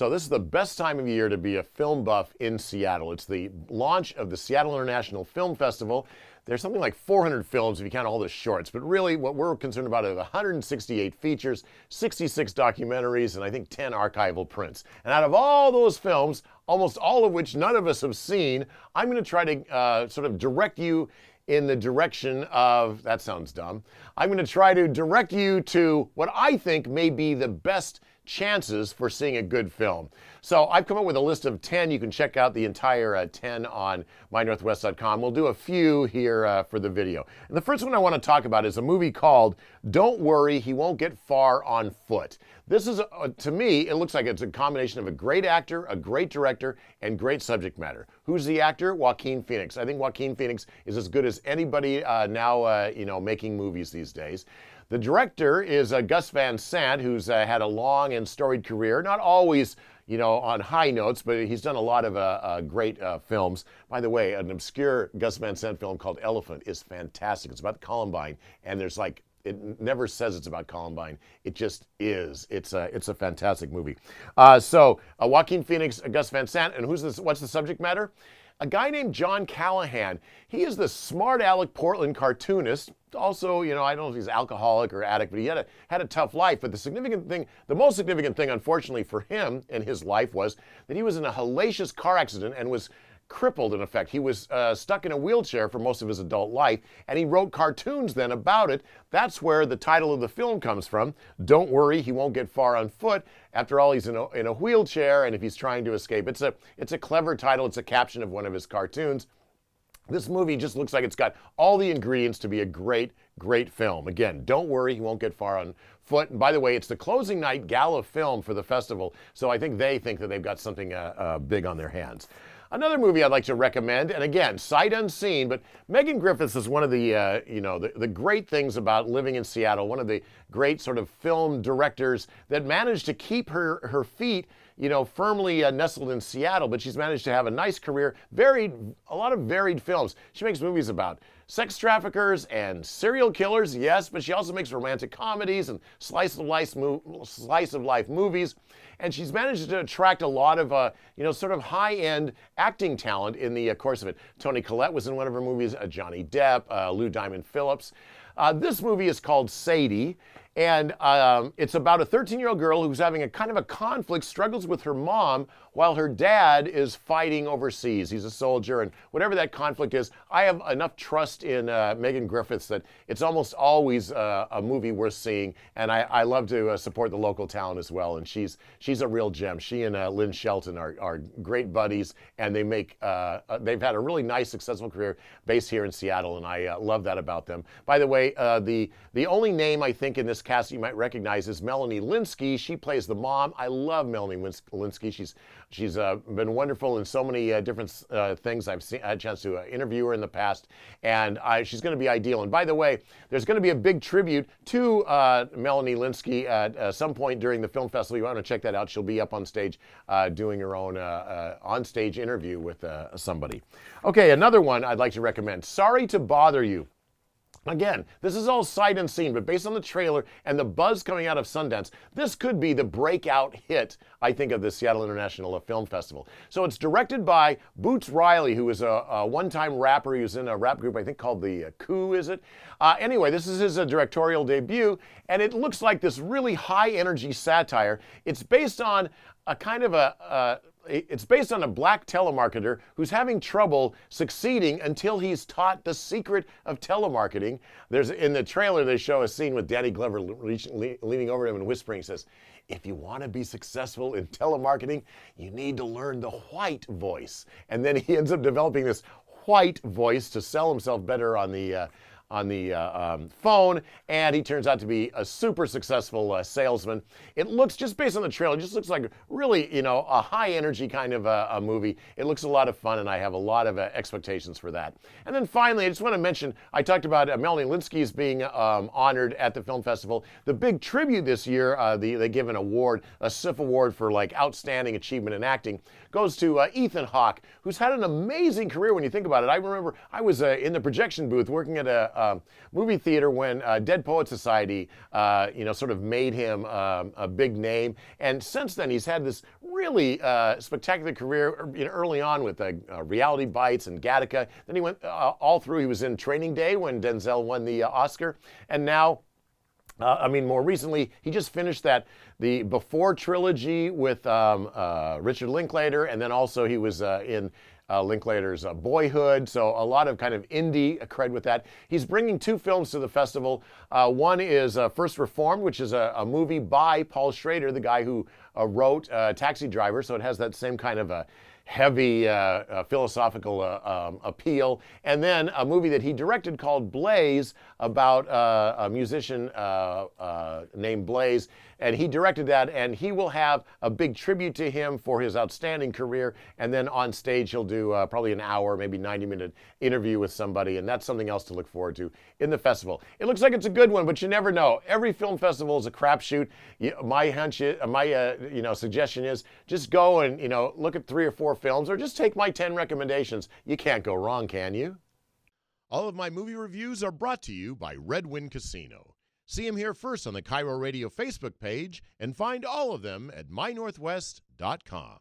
So this is the best time of year to be a film buff in Seattle. It's the launch of the Seattle International Film Festival. There's something like 400 films if you count all the shorts, but really what we're concerned about are 168 features, 66 documentaries, and I think 10 archival prints. And out of all those films, almost all of which none of us have seen, I'm going to try to sort of direct you in the direction of, that sounds dumb, I'm going to try to direct you to what I think may be the best chances for seeing a good film. So I've come up with a list of 10. You can check out the entire 10 on mynorthwest.com. We'll do a few here for the video. And the first one I want to talk about is a movie called Don't Worry, He Won't Get Far on Foot. This is, to me, it looks like it's a combination of a great actor, a great director, and great subject matter. Who's the actor? Joaquin Phoenix. I think Joaquin Phoenix is as good as anybody now, making movies these days. The director is Gus Van Sant, who's had a long and storied career, not always, on high notes, but he's done a lot of great films. By the way, an obscure Gus Van Sant film called Elephant is fantastic. It's about Columbine, and it never says it's about Columbine. It just is. It's a fantastic movie. So Joaquin Phoenix, Gus Van Sant, and what's the subject matter? A guy named John Callahan. He is the smart aleck Portland cartoonist. Also, I don't know if he's alcoholic or addict, but he had a tough life. But the most significant thing, unfortunately for him in his life, was that he was in a hellacious car accident and was crippled, in effect. He was stuck in a wheelchair for most of his adult life, and he wrote cartoons then about it. That's where the title of the film comes from. Don't worry, he won't get far on foot. After all, he's in a wheelchair, and if he's trying to escape, it's a clever title. It's a caption of one of his cartoons. This movie just looks like it's got all the ingredients to be a great, great film. Again, don't worry, he won't get far on foot. And by the way, it's the closing night gala film for the festival, so I think they think that they've got something big on their hands. Another movie I'd like to recommend, and again, sight unseen, but Megan Griffiths is one of the great things about living in Seattle, one of the great sort of film directors that managed to keep her feet firmly nestled in Seattle, but she's managed to have a nice career, a lot of varied films. She makes movies about sex traffickers and serial killers, yes, but she also makes romantic comedies and slice of life movies. And she's managed to attract a lot of, sort of high-end acting talent in the course of it. Toni Collette was in one of her movies, Johnny Depp, Lou Diamond Phillips. This movie is called Sadie, and it's about a 13-year-old girl who's having a kind of a conflict, struggles with her mom while her dad is fighting overseas. He's a soldier, and whatever that conflict is, I have enough trust in Megan Griffiths that it's almost always a movie worth seeing, and I love to support the local talent as well, and she's a real gem. She and Lynn Shelton are great buddies, and they've had a really nice, successful career based here in Seattle, and I love that about them. By the way, the only name I think in this cast you might recognize is Melanie Lynskey. She plays the mom. I love Melanie Lynskey. She's been wonderful in so many different things. I've had a chance to interview her in the past, and she's going to be ideal. And by the way, there's going to be a big tribute to Melanie Lynskey at some point during the film festival. You want to check that out. She'll be up on stage doing her own on-stage interview with somebody. Okay, another one I'd like to recommend. Sorry to Bother You. Again, this is all sight unseen, but based on the trailer and the buzz coming out of Sundance, this could be the breakout hit, I think, of the Seattle International Film Festival. So it's directed by Boots Riley, who is a one-time rapper. He was in a rap group, I think, called the Coup, is it? Anyway, this is his directorial debut, and it looks like this really high-energy satire. It's based on a kind of it's based on a black telemarketer who's having trouble succeeding until he's taught the secret of telemarketing. In the trailer, they show a scene with Danny Glover leaning over him and whispering, says, "If you want to be successful in telemarketing, you need to learn the white voice." And then he ends up developing this white voice to sell himself better on the phone, and he turns out to be a super successful salesman. It looks, just based on the trailer, it just looks like really, a high energy kind of a movie. It looks a lot of fun, and I have a lot of expectations for that. And then finally, I just want to mention, I talked about Melanie Lynskey's being honored at the film festival. The big tribute this year, they give an award, a SIF award for outstanding achievement in acting, goes to Ethan Hawke, who's had an amazing career when you think about it. I remember I was in the projection booth working at a movie theater when Dead Poets Society, sort of made him a big name. And since then, he's had this really spectacular career early on with Reality Bites and Gattaca. Then he went all through. He was in Training Day when Denzel won the Oscar. And now, more recently, he just finished the Before trilogy with Richard Linklater, and then also he was in Linklater's Boyhood, so a lot of kind of indie cred with that. He's bringing 2 films to the festival. One is First Reformed, which is a movie by Paul Schrader, the guy who wrote Taxi Driver, so it has that same kind of a heavy philosophical appeal. And then a movie that he directed called Blaze, about a musician named Blaze, and he directed that, and he will have a big tribute to him for his outstanding career, and then on stage he'll do probably an hour, maybe 90-minute interview with somebody, and that's something else to look forward to in the festival. It looks like it's a good one, but you never know. Every film festival is a crapshoot. My suggestion is just go and look at 3 or 4 films, or just take my 10 recommendations. You can't go wrong, can you? All of my movie reviews are brought to you by Red Wind Casino. See them here first on the KIRO Radio Facebook page, and find all of them at mynorthwest.com.